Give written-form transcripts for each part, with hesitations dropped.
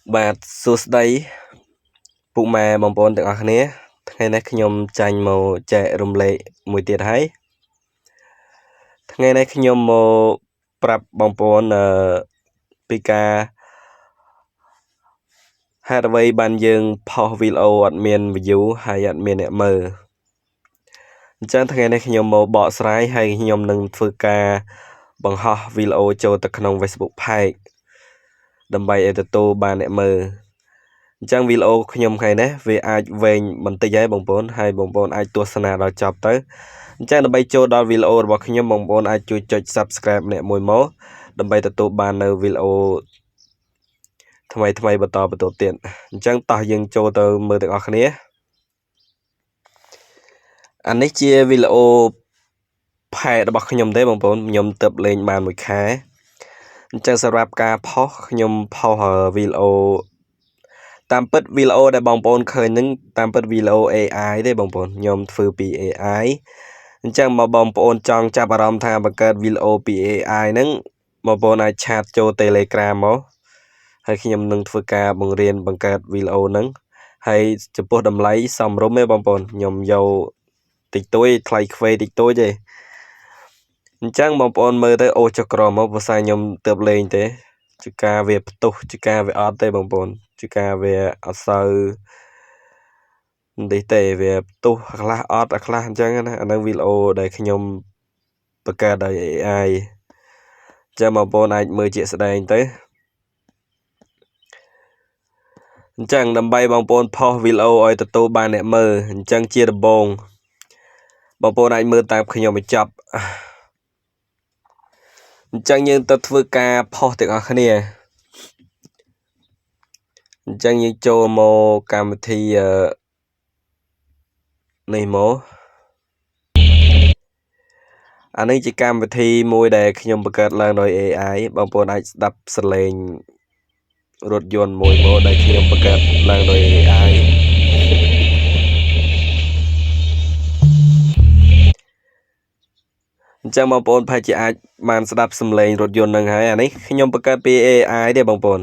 បាទសួស្តីពុកម៉ែបងប្អូនទាំងអស់គ្នាថ្ងៃនេះខ្ញុំចាញ់មកចែករំលែកមួយទៀតហើយថ្ងៃនេះខ្ញុំមកប្រាប់បងប្អូនពីការហេតុអ្វីបានយើងផុសវីដេអូអត់មាន view ហើយអត់មានអ្នកមើលអញ្ចឹងថ្ងៃនេះខ្ញុំមកបកស្រាយហើយខ្ញុំនឹងធ្វើការបង្ហោះវីដេអូចូលទៅក្នុង Facebook Page ដើម្បីឲ្យទទួលបានអ្នកមើលអញ្ចឹងវីដេអូខ្ញុំថ្ងៃនេះវាអាចវែងបន្តិចហើយបងប្អូនហើយបងប្អូនអាចទស្សនាដល់ចប់ទៅអញ្ចឹងដើម្បីចូលដល់វីដេអូរបស់ខ្ញុំបងប្អូនអាចជួយចុច Subscribe ម្នាក់មួយមកដើម្បីទទួលបាននៅវីដេអូថ្មីបន្តទៀតអញ្ចឹងតោះយើងចូលទៅមើលទាំងអស់គ្នាអានេះជាវីដេអូផែរបស់ខ្ញុំទេបងប្អូនខ្ញុំទៅលេងបានមួយខែអញ្ចឹងសម្រាប់ការផុសខ្ញុំផុសវីដេអូតាមពិតវីដេអូដែលបងប្អូនឃើញហ្នឹងតាមពិតវីដេអូ AI ទេបងប្អូនខ្ញុំធ្វើពី AI អញ្ចឹងមកបងប្អូនចង់ចាប់អារម្មណ៍ថាបង្កើតវីដេអូពី AI ហ្នឹងបងប្អូនអាចឆាតចូល Telegram មកហើយខ្ញុំនឹងធ្វើការបង្រៀនបង្កើតវីដេអូហ្នឹងហើយចំពោះតម្លៃសមរម្យទេបងប្អូនខ្ញុំយកតិចតួចថ្លៃខ្វេតិចតួចទេអញ្ចឹងបងប្អូនមើលទៅអូចុះក្រមកភាសាខ្ញុំទៅលេងទេជាការវាផ្ទុះជាការវាអត់ទេបងប្អូនជាការវាអត់សូវនេះទេវាផ្ទុះខ្លះអត់ខ្លះអញ្ចឹងណាអានឹងវីដេអូដែលខ្ញុំបង្កើតដោយ AI ចាំបងប្អូនអាចមើលជាក់ស្ដែងទៅអញ្ចឹងដើម្បីបងប្អូនផុសវីដេអូឲ្យទទួលបានអ្នកមើលអញ្ចឹងជាដំបូងបងប្អូនអាចមើលតាមខ្ញុំបញ្ចប់អញ្ចឹងយើងទៅធ្វើការផុសទាំងអស់គ្នាអញ្ចឹងយើងចូលមកកម្មវិធីនេះមកអានេះជាកម្មវិធីមួយដែលខ្ញុំបង្កើតឡើងដោយ AI បងប្អូនអាចស្ដាប់សលេងរថយន្តមួយមកដែលខ្ញុំបង្កើតឡើងដោយ AI អញ្ចឹងបងប្អូនប្រហែលជាអាចបានស្ដាប់សំឡេងរថយន្តនឹងហើយអានេះខ្ញុំបង្កើតពី AI ទេបងប្អូន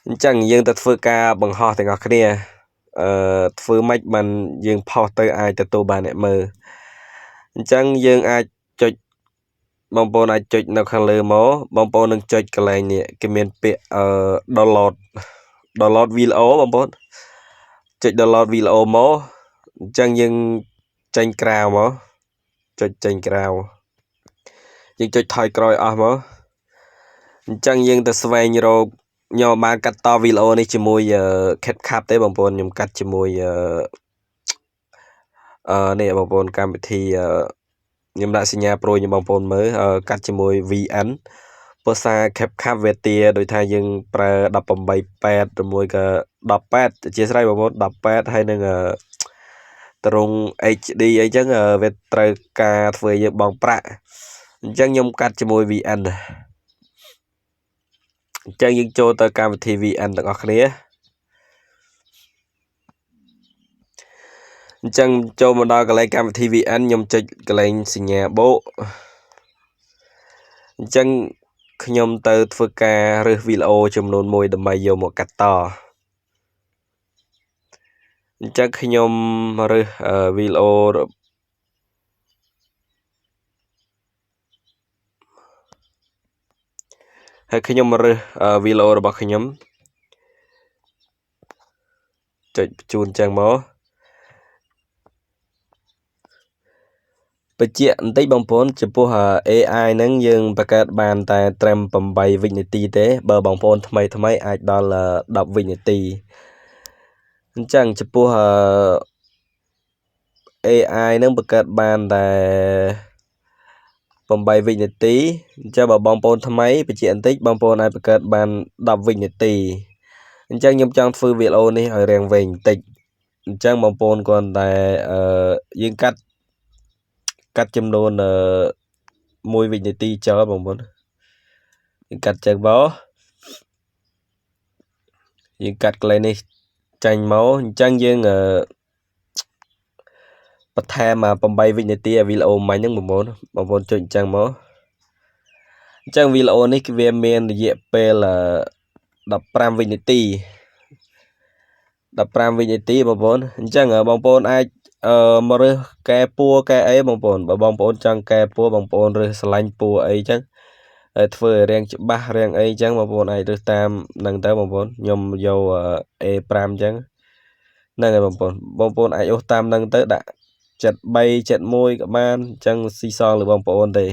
អញ្ចឹងយើងទៅធ្វើការបង្ហោះទាំងអស់គ្នាធ្វើម៉េចបានយើងផុសទៅអាចទទួលបានអ្នកមើលអញ្ចឹងយើងអាចចុចបងប្អូនអាចចុចនៅខាងលើមកបងប្អូននឹងចុចកន្លែងនេះគេមានពាក្យdownload video បងប្អូនចុច download video មកអញ្ចឹងយើងចេញក្រៅមកចុចចេញក្រៅយើងចុចថយក្រោយអស់មកអញ្ចឹងយើងទៅស្វែងរកខ្ញុំបានកាត់តវីដេអូនេះជាមួយ CapCut ទេបងប្អូនខ្ញុំកាត់ជាមួយនេះបងប្អូនកម្មវិធីខ្ញុំដាក់សញ្ញាប្រូឲ្យបងប្អូនមើលកាត់ជាមួយ VN ភាសា CapCut វាទាដោយថាយើងប្រើ18.8ឬមួយក៏18អធិស្ឋានបងប្អូន18ហើយនឹងទ្រង់ HD អីចឹងវាត្រូវការធ្វើយើងបង់ប្រាក់អញ្ចឹងខ្ញុំកាត់ជាមួយ VN អញ្ចឹងយើងចូលទៅកម្មវិធី VN ទាំងអស់គ្នាអញ្ចឹងចូលមកដល់កន្លែងកម្មវិធី VN ខ្ញុំចុចកន្លែងសញ្ញាបូកអញ្ចឹងខ្ញុំទៅធ្វើការរើសវីដេអូចំនួន1ដើម្បីយកមកកាត់តអញ្ចឹងខ្ញុំរើសវីដេអូហើយខ្ញុំរើសវីដេអូរបស់ខ្ញុំចុចបញ្ជូនចឹងមកបញ្ជាក់បន្តិចបងប្អូនចំពោះ AI ហ្នឹងយើងបង្កើតបានតែត្រឹម8វិនាទីទេបើបងប្អូនថ្មីអាចដល់10វិនាទីអញ្ចឹងចំពោះAI ហ្នឹងបង្កើតបានតែ8វិនាទីអញ្ចឹងបើបងប្អូនថ្មីបញ្ជាក់បន្តិចបងប្អូនអាចបង្កើតបាន10វិនាទីអញ្ចឹងខ្ញុំចង់ធ្វើវីដេអូនេះឲ្យរាងវែងបន្តិចអញ្ចឹងបងប្អូនគ្រាន់តែយើងកាត់ចំនួន1វិនាទីចោលបងប្អូនយើងកាត់ចឹងមកយើងកាត់កន្លែងនេះចាញ់មកអញ្ចឹងយើងបន្ថែម8វិនាទីឲ្យវីដេអូមិញហ្នឹងបងប្អូនចុចអញ្ចឹងមកអញ្ចឹងវីដេអូនេះគឺវាមានរយៈពេល 15 វិនាទី15 វិនាទីបងប្អូនអញ្ចឹងបងប្អូនអាចមករើសកែពួរកែអីបងប្អូនបើបងប្អូនចង់កែពួរបងប្អូនរើសស្រឡាញ់ពួរអីចឹងធ្វើឲ្យរាងច្បាស់រាងអីចឹងបងប្អូនអាចរើសតាមហ្នឹងទៅបងប្អូនខ្ញុំយក A5 ចឹងហ្នឹងហើយបងប្អូនអាចអូសតាមហ្នឹងទៅដាក់73 71ក៏បានអញ្ចឹងស៊ីសងលើបងប្អូនទេ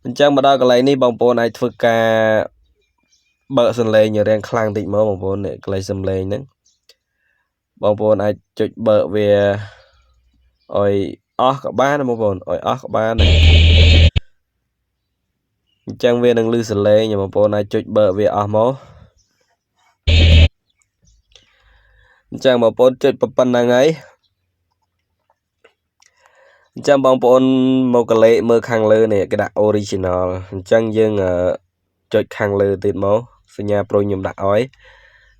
អញ្ចឹងមកដល់កន្លែងនេះបងប្អូនអាចធ្វើការបើកសំឡេងរាងខ្លាំងតិចមកបងប្អូននេះកន្លែងសំឡេងហ្នឹងបងប្អូនអាចចុចបើកវាឲ្យអស់ក៏បានបងប្អូនឲ្យអស់ក៏បានដែរអញ្ចឹងវានឹងឮសំឡេងបងប្អូនអាចចុចបើកវាអស់មកអញ្ចឹងបងប្អូនចុចប៉ុណ្្នឹងហើយអញ្ចឹងបងប្អូនមកកលេសមើលខាងលើនេះគេដាក់ original អញ្ចឹងយើងចុចខាងលើទៀតមកសញ្ញាប្រូខ្ញុំដាក់ឲ្យ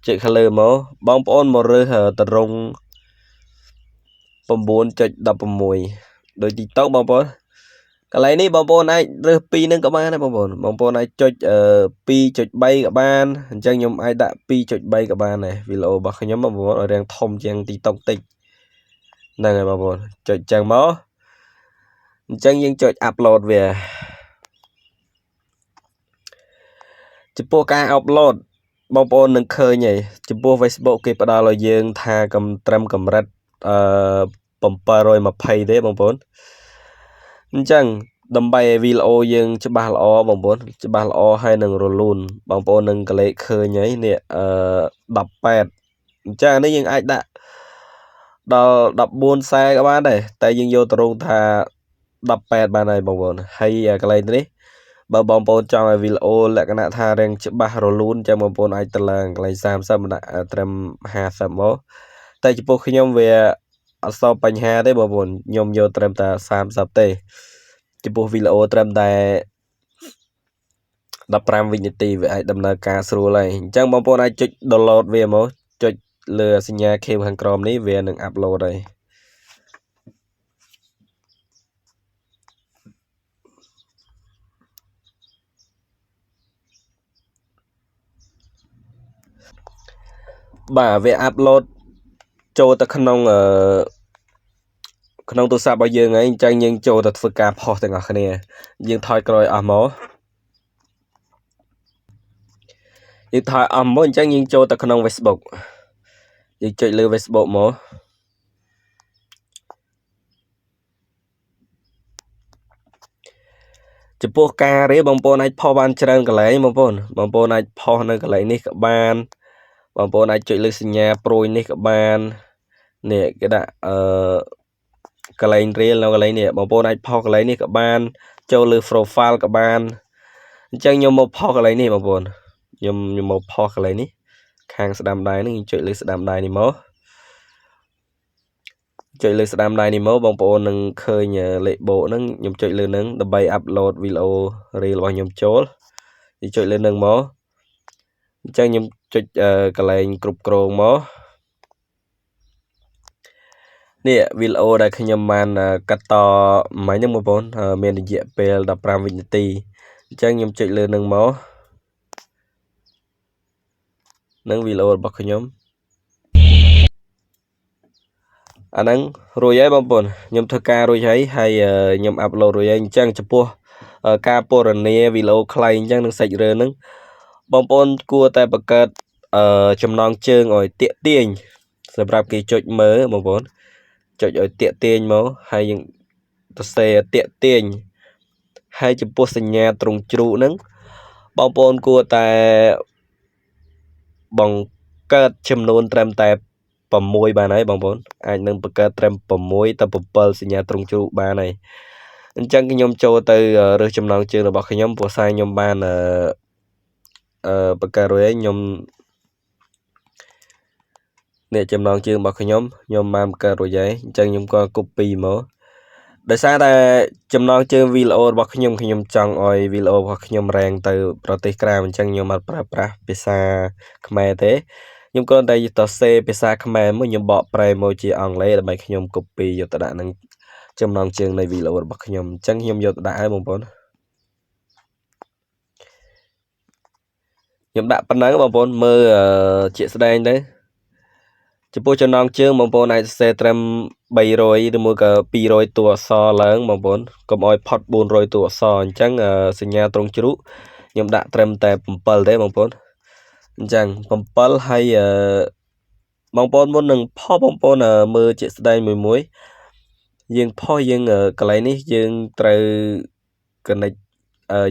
ចុចខាងលើមកបងប្អូនមករើសតរង 9.16 ដោយ TikTok បងប្អូនកន្លែងនេះបងប្អូនអាចរើសពីរនឹងក៏បានដែរបងប្អូនអាចចុច 2.3 ក៏បានអញ្ចឹងខ្ញុំអាចដាក់ 2.3 ក៏បានដែរវីដេអូរបស់ខ្ញុំបងប្អូនឲ្យរាងធំជាង TikTok តិចហ្នឹងហើយបងប្អូនចុចចឹងមកអញ្ចឹងយើងចុច upload វាចំពោះការ upload បងប្អូននឹងឃើញហើយចំពោះ Facebook គេផ្ដល់ឲ្យយើងថាត្រឹមកម្រិត720ទេបងប្អូនអញ្ចឹងដើម្បីឲ្យវីដេអូយើងច្បាស់ល្អបងប្អូនច្បាស់ល្អហើយនឹងរលូនបងប្អូននឹងកលេសឃើញហើយនេះ18អញ្ចឹងនេះយើងអាចដាក់ដល់1440ក៏បានដែរតែយើងយកទៅរងថា18បានហើយបងប្អូនហើយកន្លែងនេះបើបងប្អូនចង់ឲ្យវីដេអូលក្ខណៈថារាងច្បាស់រលូនចាំបងប្អូនអាចទៅឡើងកន្លែង30ដាក់ត្រឹម50មកតែចំពោះខ្ញុំវាអត់សល់បញ្ហាទេបងប្អូនខ្ញុំយកត្រឹមតែ30ទេចំពោះវីដេអូត្រឹមតែ15 វិនាទីវាអាចដំណើរការស្រួលហើយអញ្ចឹងបងប្អូនអាចចុច download វាមកចុចលើសញ្ញាខេបខាងក្រោមនេះវានឹង upload ហើយបាទវា upload ចូលទៅក្នុងក្នុងទូរស័ព្ទរបស់យើងហើយអញ្ចឹងយើងចូលទៅធ្វើការផុសទាំងអស់គ្នាយើងថយក្រោយអស់មកយើងថយអស់មកអញ្ចឹងយើងចូលទៅក្នុង Facebook យើងចុចលើ Facebook មកចំពោះការរៀបបងប្អូនអាចផុសបានច្រើនកន្លែងបងប្អូនអាចផុសនៅកន្លែងនេះក៏បានបងប្អូនអាចចុចលើសញ្ញាប្រួយនេះក៏បាននេះគេដាក់កន្លែងរៀលនៅកន្លែងនេះបងប្អូនអាចផុសកន្លែងនេះក៏បានចូលលើ profile ក៏បានអញ្ចឹងខ្ញុំមកផុសកន្លែងនេះបងប្អូនខ្ញុំមកផុសកន្លែងនេះខាងស្ដាំដៃនេះចុចលើស្ដាំដៃនេះមកចុចលើស្ដាំដៃនេះមកបងប្អូននឹងឃើញលេខបូកហ្នឹងខ្ញុំចុចលើហ្នឹងដើម្បី upload វីដេអូ reel របស់ខ្ញុំចូលចុចលើហ្នឹងមកអញ្ចឹងខ្ញុំចុចកន្លែងគ្រប់គ្រងមកនេះវីដេអូដែលខ្ញុំបានកាត់តមិញហ្នឹងបងប្អូនមានរយៈពេល15 វិនាទីអញ្ចឹងខ្ញុំចុចលើហ្នឹងមកនឹងវីដេអូរបស់ខ្ញុំអាហ្នឹងរួចហើយបងប្អូនខ្ញុំធ្វើការរួចហើយខ្ញុំ upload រួចហើយអញ្ចឹងចំពោះការពណ៌នាវីដេអូខ្លីអញ្ចឹងនឹងសាច់រឿងហ្នឹងបងប្អូនគួរតែបង្កើតចំណងជើងឲ្យទាក់ទាញសម្រាប់គេចុចមើលបងប្អូនចុចឲ្យទាក់ទាញមកហើយយើងទៅសេទាក់ទាញហើយចំពោះសញ្ញាទ្រង់ជ្រូកហ្នឹងបងប្អូនគួរតែបង្កើតចំនួនត្រឹមតែ6បានហើយបងប្អូនអាចនឹងបង្កើតត្រឹម6ទៅ7សញ្ញាទ្រង់ជ្រូកបានហើយអញ្ចឹងខ្ញុំចូលទៅរើសចំណងជើងរបស់ខ្ញុំព្រោះសារខ្ញុំបានបង្កើតរួចហើយខ្ញុំនេះចំណងជើងរបស់ខ្ញុំបានបង្កើតរួចហើយអញ្ចឹងខ្ញុំក៏ copy មកដោយសារតែចំណងជើងវីដេអូរបស់ខ្ញុំចង់ឲ្យវីដេអូរបស់ខ្ញុំរែងទៅប្រទេសក្រៅអញ្ចឹងខ្ញុំអត់ប្រើប្រាស់ភាសាខ្មែរទេខ្ញុំគ្រាន់តែទៅសេភាសាខ្មែរមកខ្ញុំបកប្រែមកជាអង់គ្លេសដើម្បីខ្ញុំ copy យកទៅដាក់នឹងចំណងជើងនៃវីដេអូរបស់ខ្ញុំអញ្ចឹងខ្ញុំយកទៅដាក់ឲ្យបងប្អូន ខ្ញុំដាក់ប៉ុណ្ណឹងបងប្អូនមើលជាក់ស្ដែងទៅចំពោះចំណងជើងបងប្អូនអាចសរសេរត្រឹម300ឬមួយក៏200តួអក្សរឡើងបងប្អូនកុំឲ្យផុត400តួអក្សរអញ្ចឹងសញ្ញាត្រង់ជ្រូកខ្ញុំដាក់ត្រឹមតែ7ទេបងប្អូនអញ្ចឹង7ហើយបងប្អូនមុននឹងផុសបងប្អូនមើលជាក់ស្ដែងមួយយើងផុសយើងកន្លែងនេះយើងត្រូវ connect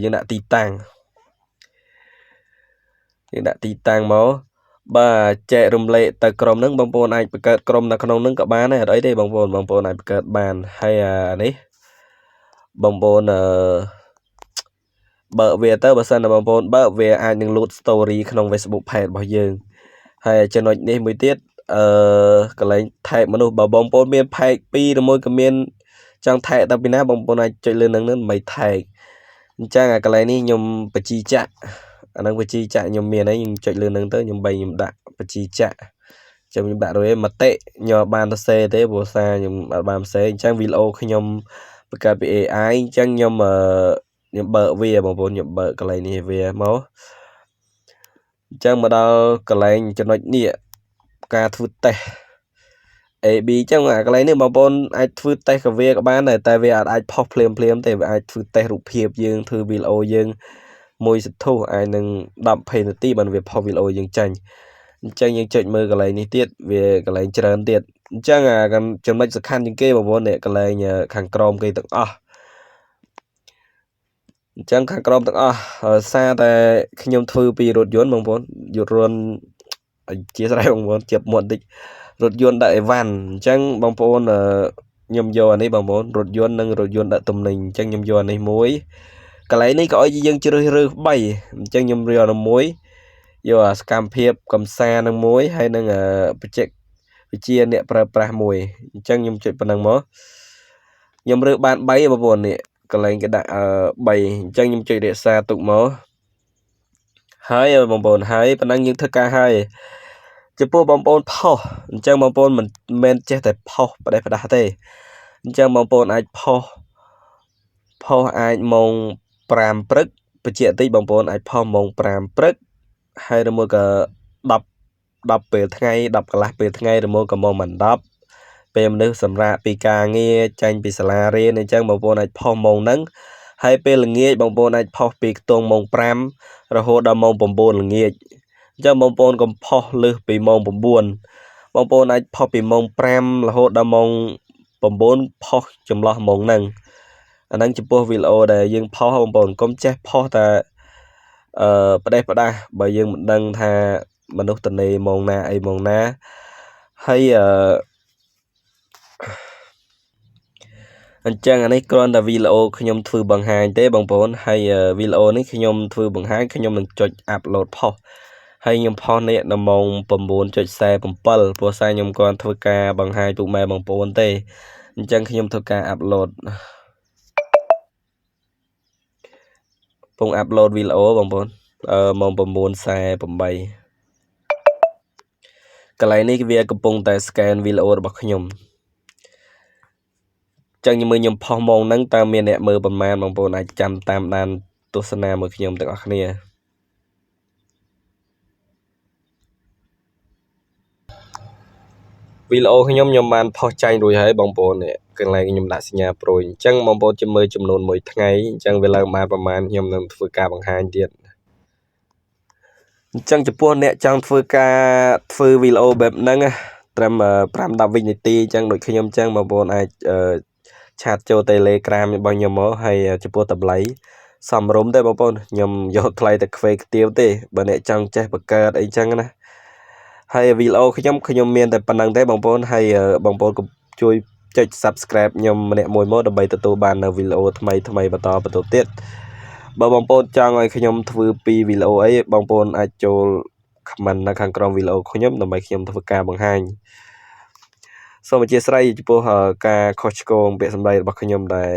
យើងដាក់ទីតាំងមកបាទចែករំលែកទៅក្រុមហ្នឹងបងប្អូនអាចបង្កើតក្រុមនៅក្នុងហ្នឹងក៏បានដែរអត់អីទេបងប្អូនអាចបង្កើតបានហើយនេះបងប្អូនបើកវាទៅបើសិនណាបងប្អូនបើកវាអាចនឹង load story ក្នុង Facebook page របស់យើងហើយចំណុចនេះមួយទៀតកន្លែង tag មនុស្សបើបងប្អូនមាន page 2ឬមួយក៏មានចង់ tag ទៅពីណាបងប្អូនអាចចុចលើនឹងដើម្បី tag អញ្ចឹងកន្លែងនេះខ្ញុំបញ្ជីចាក់អាហ្នឹងបញ្ជីចាក់ខ្ញុំមានហើយខ្ញុំចុចលើនឹងទៅខ្ញុំដាក់បញ្ជីចាក់ចាំខ្ញុំដាក់រួចឯងមតិខ្ញុំបានសរសេរទេព្រោះសារខ្ញុំអត់បានសរសេរអញ្ចឹងវីដេអូខ្ញុំបង្កើតពី AI អញ្ចឹងខ្ញុំបើកវាបងប្អូនខ្ញុំបើកកន្លែងនេះវាមកអញ្ចឹងមកដល់កន្លែងចំណុចនេះការធ្វើតេស្ត AB អញ្ចឹងកន្លែងនេះបងប្អូនអាចធ្វើតេស្តក៏វាក៏បានដែរតែវាអាចផុសភ្លាមទេវាអាចធ្វើតេស្តរូបភាពយើងធ្វើវីដេអូយើងមួយសន្ធុះអាចនឹង10 នាទីបានវាផុសវីដេអូយើងចាញ់អញ្ចឹងយើងចុចមើលកន្លែងនេះទៀតវាកន្លែងច្រើនទៀតអញ្ចឹងចំណុចសំខាន់ជាងគេបងប្អូននេះកន្លែងខាងក្រោមគេទាំងអស់អញ្ចឹងខាងក្រោមទាំងអស់សារតែខ្ញុំធ្វើពីរថយន្តបងប្អូនយន្តរនអធិស្ឋានបងប្អូនជាប់មាត់តិចរថយន្តដាក់អីវ៉ាន់អញ្ចឹងបងប្អូនខ្ញុំយកអានេះបងប្អូនរថយន្តនិងរថយន្តដាក់ទំនិញអញ្ចឹងខ្ញុំយកអានេះមួយកន្លែងនេះក៏ឲ្យយើងជ្រើសរើស3អញ្ចឹងខ្ញុំរៀនអាមួយយកអាសកម្មភាពកំសាន្តនឹងមួយហើយនឹងបច្ចេកវិទ្យាអ្នកប្រើប្រាស់មួយអញ្ចឹងខ្ញុំចុចប៉ុណ្ណឹងមកខ្ញុំរើសបាន3បងប្អូននេះកន្លែងគេដាក់3អញ្ចឹងខ្ញុំចុចរក្សាទុកមកហើយបងប្អូនហើយប៉ុណ្ណឹងយើងធ្វើការហើយចំពោះបងប្អូនផុសអញ្ចឹងបងប្អូនមិនមែនចេះតែផុសផ្ដេសផ្ដាស់ទេអញ្ចឹងបងប្អូនអាចផុសអាចម៉ោង5ព្រឹកបញ្ជាក់តិចបងប្អូនអាចផុសម៉ោង5ព្រឹកហើយឬមួយក៏10ពេលថ្ងៃ10កន្លះពេលថ្ងៃឬមួយក៏ម៉ោង10ពេលមនុស្សសម្រាប់ពីការងារចាញ់ពីសាលារៀនអញ្ចឹងបងប្អូនអាចផុសម៉ោងហ្នឹងហើយពេលល្ងាចបងប្អូនអាចផុសពីខ្ទង់ម៉ោង5រហូតដល់ម៉ោង9ល្ងាចអញ្ចឹងបងប្អូនកុំផុសលើសពីម៉ោង9បងប្អូនអាចផុសពីម៉ោង5រហូតដល់ម៉ោង9ផុសចន្លោះម៉ោងហ្នឹងអាហ្នឹងចំពោះវីដេអូដែលយើងផុសបងប្អូនកុំចេះផុសតែផ្ដេសផ្ដាស់បើយើងមិនដឹងថាមនុស្សតនេម៉ោងណាអីម៉ោងណាហើយអញ្ចឹងអានេះគ្រាន់តែវីដេអូខ្ញុំធ្វើបង្ហាញទេបងប្អូនហើយវីដេអូនេះខ្ញុំធ្វើបង្ហាញខ្ញុំនឹងចុចអាប់ឡូតផុសហើយខ្ញុំផុសនេះនៅម៉ោង 9:47 ព្រោះសារខ្ញុំគាត់ធ្វើការបង្ហាញពុកម៉ែបងប្អូនទេអញ្ចឹងខ្ញុំធ្វើការអាប់ឡូតពងអាប់ឡូតវីដេអូបងប្អូនម៉ោង 9:48 កន្លែងនេះវាកំពុងតែ scan វីដេអូរបស់ខ្ញុំចឹងខ្ញុំផុសម៉ោងហ្នឹងតើមានអ្នកមើលប្រមាណបងប្អូនអាចចាំតាមដានទស្សនាមួយខ្ញុំទាំងអស់គ្នាវីដេអូខ្ញុំបានផុសចាញ់រួចហើយបងប្អូននេះកន្លែងខ្ញុំដាក់សញ្ញាប្រួយអញ្ចឹងបងប្អូនមើលចំនួន1ថ្ងៃអញ្ចឹងវាឡើងបានប្រមាណខ្ញុំនឹងធ្វើការបង្ហាញទៀតអញ្ចឹងចំពោះអ្នកចង់ធ្វើវីដេអូបែបហ្នឹងត្រឹម5-10 វិនាទីអញ្ចឹងដូចខ្ញុំអញ្ចឹងបងប្អូនអាចឆាតចូល Telegram របស់ខ្ញុំមកហើយចំពោះតម្លៃសមរម្យទេបងប្អូនខ្ញុំយកថ្លៃតែខ្វេខ្ទាវទេបើអ្នកចង់ចេះបង្កើតអីចឹងណាហើយវីដេអូខ្ញុំមានតែប៉ុណ្្នឹងទេបងប្អូនហើយបងប្អូនក៏ជួយចុច Subscribe ខ្ញុំម្នាក់មួយមកដើម្បីទទួលបាននៅវីដេអូថ្មីបន្តទៀតបើបងប្អូនចង់ឲ្យខ្ញុំធ្វើពីវីដេអូអីបងប្អូនអាចចូល comment នៅខាងក្រោមវីដេអូខ្ញុំដើម្បីខ្ញុំធ្វើការបង្ហាញសូមអធិស្ឋានចំពោះការខុសឆ្គងពាក្យសម្ដីរបស់ខ្ញុំដែល